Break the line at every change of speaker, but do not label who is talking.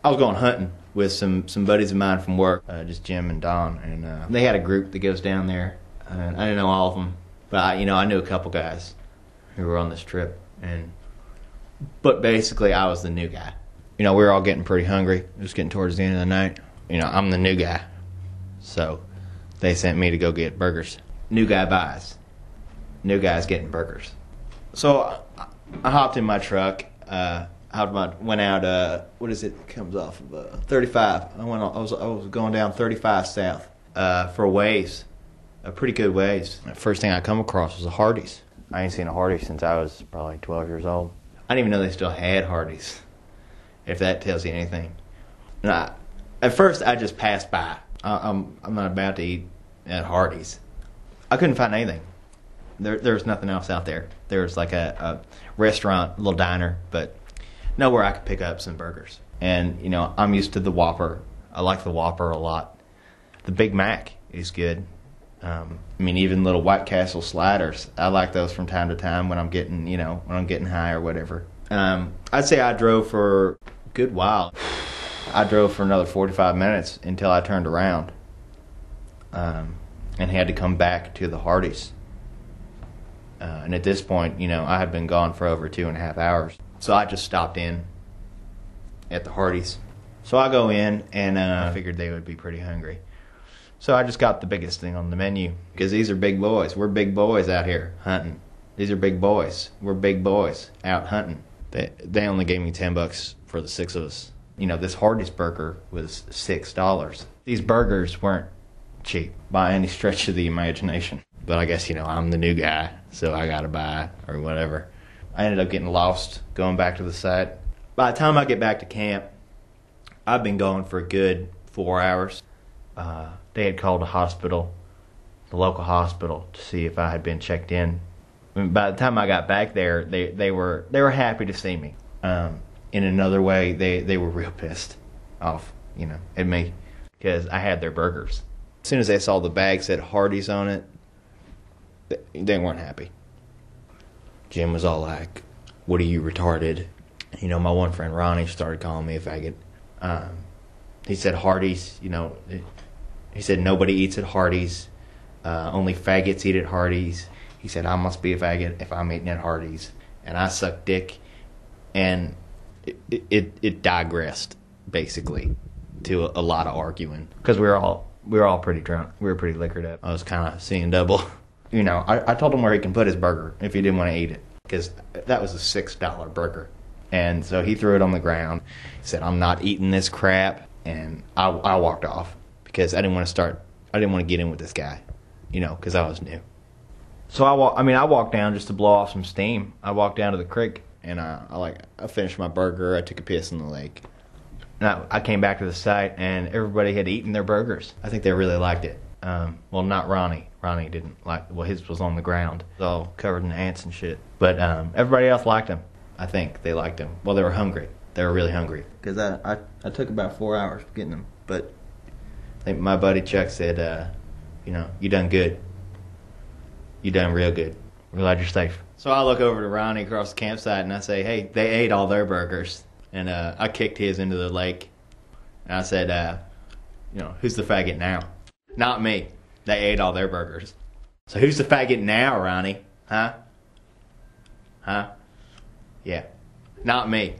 I was going hunting with some buddies of mine from work, just Jim and Don, and they had a group that goes down there. And I didn't know all of them, but I knew a couple guys who were on this trip, but basically I was the new guy. We were all getting pretty hungry. It was getting towards the end of the night. I'm the new guy, so they sent me to go get burgers. New guy buys. New guy's getting burgers. So I hopped in my truck. Went out. What is it? Comes off of 35. I was going down 35 south for a ways, a pretty good ways. The first thing I come across was a Hardee's. I ain't seen a Hardee's since I was probably 12 years old. I didn't even know they still had Hardee's, if that tells you anything. At first, I just passed by. I'm not about to eat at Hardee's. I couldn't find anything. There was nothing else out there. There was like a restaurant, a little diner, but nowhere I could pick up some burgers. And, I'm used to the Whopper. I like the Whopper a lot. The Big Mac is good. Even little White Castle sliders. I like those from time to time when I'm getting, high or whatever. I'd say I drove for a good while. I drove for another 45 minutes until I turned around and had to come back to the Hardee's. And at this point, I had been gone for over 2.5 hours. So I just stopped in at the Hardee's. So I go in, and I figured they would be pretty hungry. So I just got the biggest thing on the menu, because these are big boys. We're big boys out here hunting. These are big boys. We're big boys out hunting. They only gave me $10 for the 6 of us. This Hardee's burger was $6. These burgers weren't cheap by any stretch of the imagination. But I guess, I'm the new guy, so I gotta buy or whatever. I ended up getting lost going back to the site. By the time I get back to camp, I've been going for a good 4 hours. They had called the local hospital, to see if I had been checked in. By the time I got back there, they were happy to see me. In another way, they were real pissed off, at me, because I had their burgers. As soon as they saw the bag said Hardee's on it, they weren't happy. Jim was all like, "What are you, retarded?" My one friend Ronnie started calling me a faggot. He said Hardee's, he said nobody eats at Hardee's. Only faggots eat at Hardee's. He said I must be a faggot if I'm eating at Hardee's. And I sucked dick. And it digressed, basically, to a lot of arguing. Because we were all pretty drunk. We were pretty liquored up. I was kind of seeing double. I told him where he can put his burger if he didn't want to eat it, because that was a $6 burger. And so he threw it on the ground. He said, "I'm not eating this crap," and I walked off because I didn't want to get in with this guy, because I was new. So I walked down just to blow off some steam. I walked down to the creek, and I finished my burger. I took a piss in the lake. And I came back to the site, and everybody had eaten their burgers. I think they really liked it. Well, not Ronnie. Ronnie didn't like. Well, his was on the ground, it was all covered in ants and shit. But everybody else liked him. I think they liked him. Well, they were hungry. They were really hungry. Because I took about 4 hours getting them. But I think my buddy Chuck said, you done good. You done real good. We're glad you're safe. So I look over to Ronnie across the campsite and I say, "Hey, they ate all their burgers." And I kicked his into the lake. And I said, "Who's the faggot now?" "Not me. They ate all their burgers." "So who's the faggot now, Ronnie? Huh? Yeah. Not me.